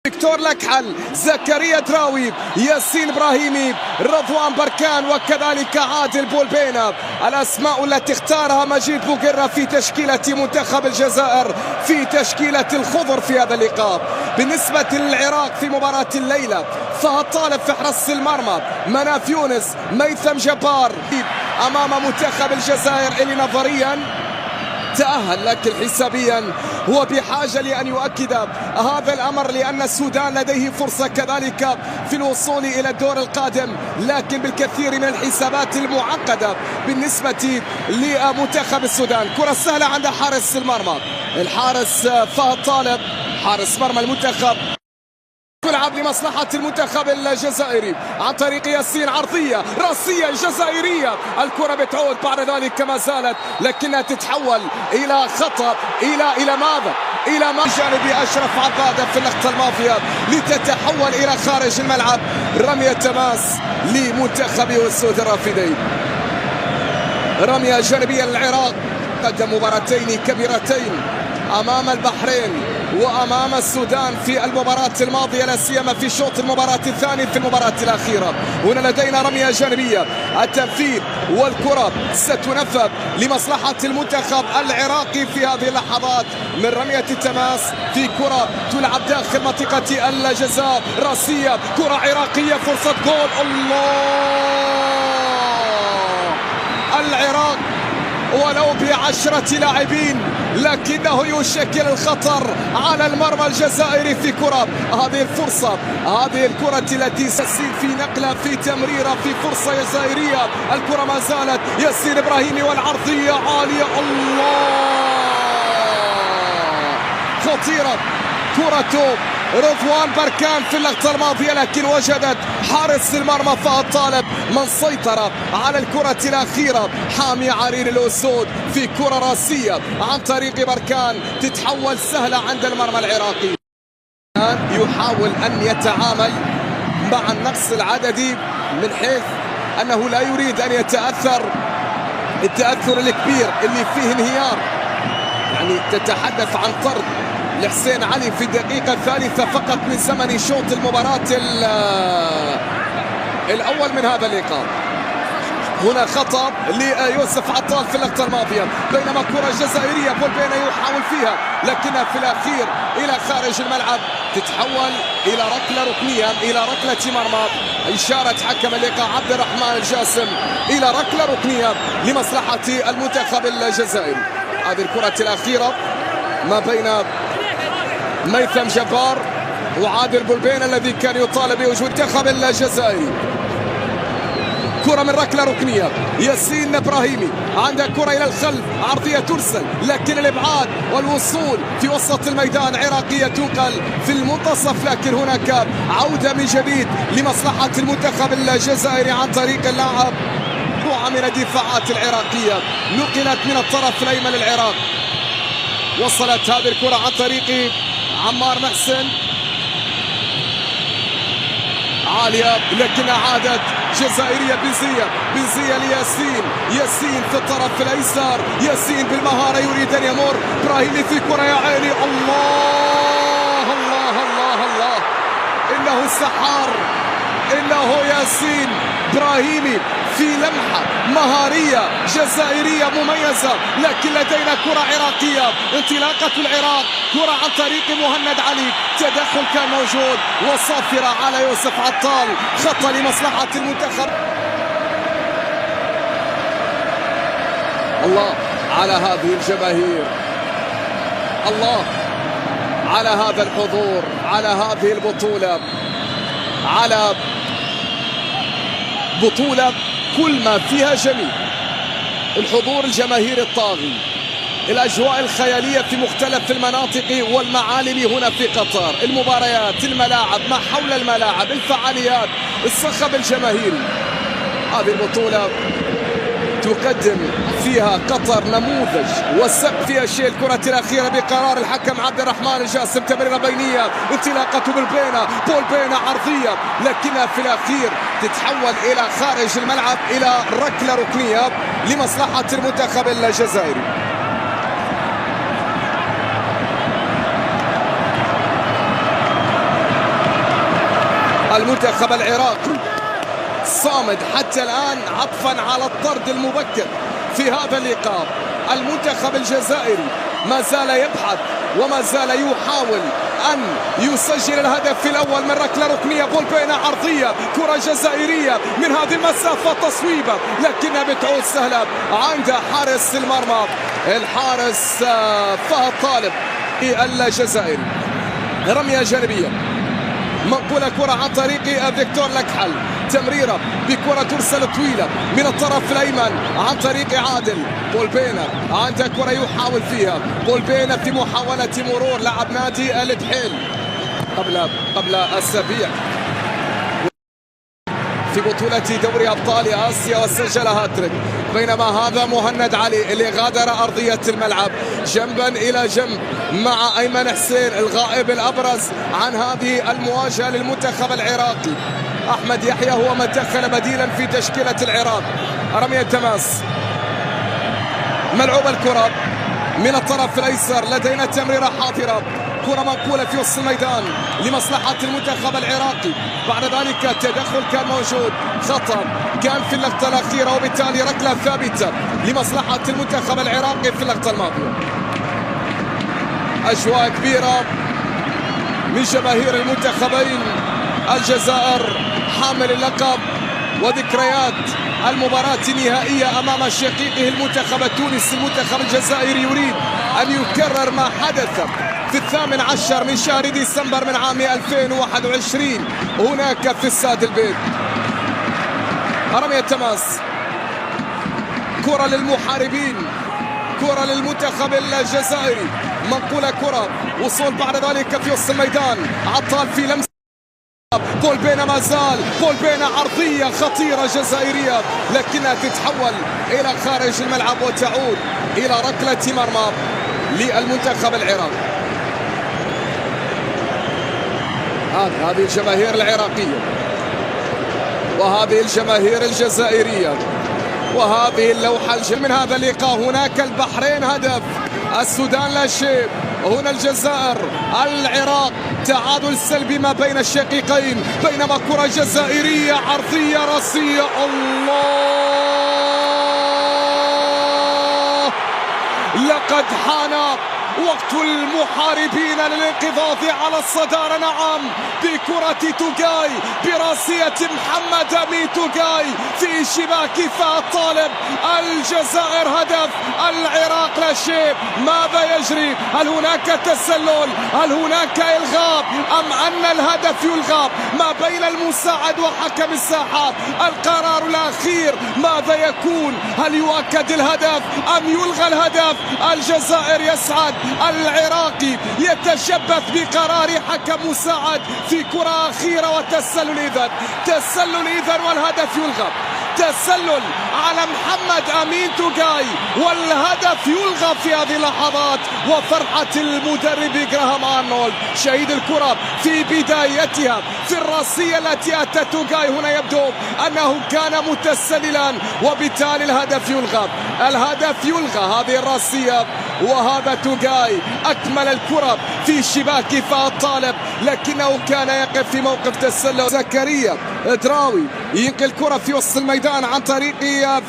فيكتور لكحل، زكريا دراوي، ياسين إبراهيمي، رضوان بركان وكذلك عادل بولبينا. الأسماء التي اختارها مجيد بوقرة في تشكيلة منتخب الجزائر في تشكيلة الخضر في هذا اللقاء. بالنسبة للعراق في مباراة الليلة فهد طالب في حرس المرمى، مناف يونس، ميثم جبار أمام منتخب الجزائر اللي نظريا تأهل، لكن حسابيا هو بحاجة لأن يؤكد هذا الأمر، لأن السودان لديه فرصة كذلك في الوصول إلى الدور القادم، لكن بالكثير من الحسابات المعقدة بالنسبة لمنتخب السودان. كرة سهلة عند حارس المرمى، الحارس فهد طالب حارس مرمى المنتخب، تلعب لمصلحة المنتخب الجزائري عن طريق ياسين، عرضية راسية جزائرية، الكرة بتعود بعد ذلك كما زالت لكنها تتحول إلى خطأ، إلى ماذا؟ إلى ما جانبي أشرف عبادة في اللقطة الماضية لتتحول إلى خارج الملعب. رمية تماس لمنتخب أسود الرافدين، رمية جانبية للعراق. قدم مباراتين كبيرتين أمام البحرين وأمام السودان في المباراة الماضية، لا سيما في شوط المباراة الثاني في المباراة الأخيرة. هنا لدينا رمية جانبية، التنفيذ والكرة ستنفذ لمصلحة المنتخب العراقي في هذه اللحظات من رمية التماس في كرة تلعب داخل منطقة الجزاء، راسية، كرة عراقية، فرصة جول. الله، العراق ولو ب10 لاعبين لكنه يشكل الخطر على المرمى الجزائري في كرة. هذه الفرصة، هذه الكرة التي تسير في نقلة، في تمريرة، في فرصة جزائرية. الكرة ما زالت ياسين إبراهيمي والعرضية عالية، الله، خطيرة كرة رضوان بركان في اللقطة الماضية، لكن وجدت حارس المرمى فهد طالب من سيطر على الكرة الأخيرة. حامي عرير الأسود في كرة راسية عن طريق بركان تتحول سهلة عند المرمى العراقي. الآن يحاول أن يتعامل مع النقص العددي من حيث أنه لا يريد أن يتأثر التأثر الكبير اللي فيه انهيار. يعني تتحدث عن طرد لحسين علي في الدقيقة الثالثة فقط من زمن شوط المباراة الأول من هذا اللقاء. هنا خطأ ليوسف عطال في اللقطة الماضية، بينما كرة جزائرية بولبينا يحاول فيها لكنها في الأخير إلى خارج الملعب، تتحول إلى ركلة ركنية، إلى ركلة مرمى. إشارة حكم اللقاء عبد الرحمن الجاسم إلى ركلة ركنية لمصلحة المنتخب الجزائري. هذه الكرة الأخيرة ما بين ميثم جبار وعادل بولبينا الذي كان يطالب بوجود المنتخب الجزائري. كرة من ركلة ركنية، ياسين إبراهيمي عنده كرة إلى الخلف، عرضية ترسل لكن الإبعاد والوصول في وسط الميدان، عراقية تنقل في المنتصف، لكن هناك عودة من جديد لمصلحة المنتخب الجزائري عن طريق اللاعب من الدفاعات العراقية، نقلت من الطرف الأيمن للعراق. وصلت هذه الكرة عن طريق عمار محسن عالية لكنها عادت جزائرية. بنزية لياسين، ياسين في الطرف الأيسر، ياسين بالمهارة يريد أن يمر، إبراهيمي في كرة يا عيني، الله الله الله الله، إنه السحار، إنه ياسين إبراهيمي في لمحة مهارية جزائرية مميزة، لكن لدينا كرة عراقية، انطلاقة العراق، كرة عن طريق مهند علي، تدخل كان موجود وصافرة على يوسف عطال، خطأ لمصلحة المنتخب. الله على هذه الجماهير، الله على هذا الحضور، على هذه البطولة، على بطولة كل ما فيها جميل، الحضور الجماهيري الطاغي، الأجواء الخيالية في مختلف المناطق والمعالم هنا في قطر، المباريات، الملاعب، ما حول الملاعب، الفعاليات، الصخب الجماهيري. هذه البطولة تقدم فيها قطر نموذج وسبق فيها شيء. الكرة الأخيرة بقرار الحكم عبد الرحمن الجاسم، تمريرة بينية، انطلاقة بولبينا عرضية، لكنها في الأخير تتحول إلى خارج الملعب إلى ركلة ركنية لمصلحة المنتخب الجزائري. المنتخب العراقي صامد حتى الآن عطفا على الطرد المبكر في هذا اللقاء. المنتخب الجزائري ما زال يبحث وما زال يحاول أن يسجل الهدف الأول من ركلة ركنية. بولبينا عرضية، كرة جزائرية من هذه المسافة، تصويبة لكنها بتعود سهلة عند حارس المرمى الحارس فهد طالب الجزائري. رمية جانبية منقولة كرة عن طريق فيكتور لكحل، تمريرة بكرة ترسل طويلة من الطرف الأيمن عن طريق عادل. بولبينا عنده كرة يحاول فيها، بولبينا في محاولة مرور لاعب نادي الدحيل قبل أسابيع في بطولة دوري أبطال آسيا وسجل هاتريك. بينما هذا مهند علي اللي غادر أرضية الملعب جنبا إلى جنب مع أيمن حسين الغائب الأبرز عن هذه المواجهة للمنتخب العراقي. أحمد يحيى هو من دخل بديلا في تشكيلة العراق. رمية تماس، ملعوب الكرة من الطرف الأيسر، لدينا تمريرة حاضرة، كرة منقولة في وسط الميدان لمصلحة المنتخب العراقي. بعد ذلك التدخل كان موجود، خطأ كان في اللقطة الأخيرة، وبالتالي ركلة ثابتة لمصلحة المنتخب العراقي في اللقطة الماضية. أجواء كبيرة من جماهير المنتخبين، الجزائر حامل اللقب وذكريات المباراة النهائية أمام شقيقه المنتخب التونسي. المنتخب الجزائري يريد أن يكرر ما حدث في 18 من شهر ديسمبر من عام 2021 هناك في استاد البيت. رمية تماس، كرة للمحاربين، كرة للمنتخب الجزائري، منقولة كرة، وصول بعد ذلك في وسط الميدان، عطال في لمسة. بولبينا ما زال، بولبينا عرضية خطيرة جزائرية لكنها تتحول إلى خارج الملعب وتعود إلى ركلة مرمى للمنتخب العراقي. هذه الجماهير العراقية وهذه الجماهير الجزائرية وهذه اللوحة من هذا اللقاء. هناك البحرين هدف، السودان لا شيء، هنا الجزائر العراق، تعادل سلبي ما بين الشقيقين. بينما كرة جزائرية عرضية راسية، الله، لقد حان وقت المحاربين للانقضاض على الصدارة. نعم، بكرة توغاي، براسية محمد أمين توغاي في شباك فهد طالب. الجزائر هدف، العراق لا شيء. ماذا يجري؟ هل هناك تسلل؟ هل هناك إلغاء؟ أم أن الهدف يلغى؟ ما بين المساعد وحكم الساحة القرار الأخير ماذا يكون؟ هل يؤكد الهدف أم يلغى الهدف؟ الجزائر يسعد، العراقي يتشبث بقرار حكم مساعد في كرة أخيرة وتسلل إذن، تسلل إذن والهدف يلغى. تسلل على محمد أمين توغاي والهدف يلغى في هذه اللحظات. وفرحة المدرب جراهام أرنولد شهيد الكرة في بدايتها في الراسية التي أتت توغاي. هنا يبدو أنه كان متسللا وبالتالي الهدف يلغى، الهدف يلغى. هذه الراسية وهذا توغاي أكمل الكرة في شباك فهد طالب لكنه كان يقف في موقف تسلل. زكريا دراوي ينقل الكرة في وسط الميدان عن طريق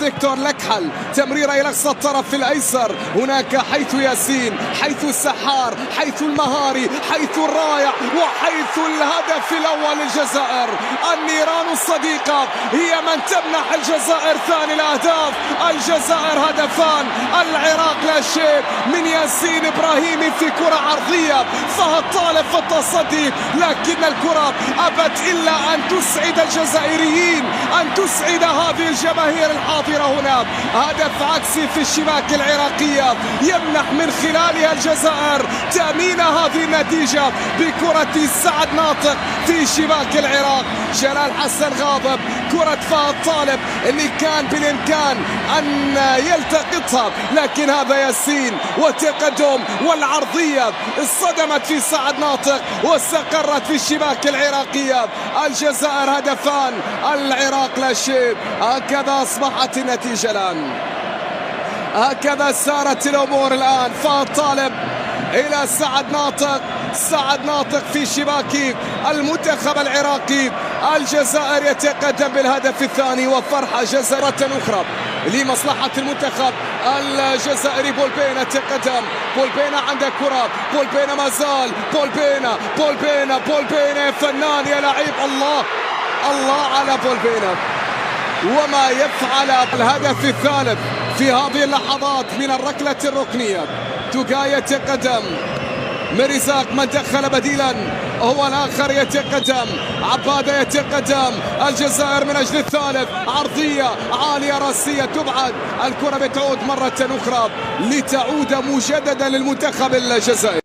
فيكتور لكحل، تمريرة إلى أقصى الطرف الأيسر. هناك حيث ياسين، حيث السحار، حيث المهاري، حيث الرائع، وحيث الهدف الأول للجزائر. النيران الصديقة هي من تمنح الجزائر ثاني الأهداف. الجزائر هدفان، العراق لا شيء من ياسين إبراهيمي في كرة عرضية. فهد طالب في التصدي لكن الكرة أبت إلا أن تسعد الجزائريين، أن تسعد هذه الجماهير الحاضرة هنا. هدف عكسي في الشباك العراقية يمنح من خلالها الجزائر تأمين هذه النتيجة بكرة سعد ناطق في شباك العراق. جلال حسن غاضب، كرة فهد طالب اللي كان بالإمكان أن يلتقطها لكن هذا ياسين، وتقدم والعرضية اصطدمت في سعد ناطق واستقرت في الشباك العراقية. الجزائر هدفان، العراق لا شيء. هكذا أصبحت النتيجة الآن، هكذا سارت الأمور الآن. فهد طالب إلى سعد ناطق، سعد ناطق في شباك المنتخب العراقي. الجزائر يتقدم بالهدف الثاني وفرحة جزائرية أخرى لمصلحة المنتخب الجزائري. بولبينا يتقدم، بولبينا عنده كرة، بولبينا ما زال، بولبينا فنان يا لعيب. الله على بولبينا وما يفعل. الهدف الثالث في هذه اللحظات من الركلة الركنية. توغاي يتقدم، مرزاق من دخل بديلا هو الآخر يتقدم، عبادة يتقدم، الجزائر من أجل الثالث، عرضية عالية راسية تبعد، الكرة بتعود مرة أخرى لتعود مجددا للمنتخب الجزائري.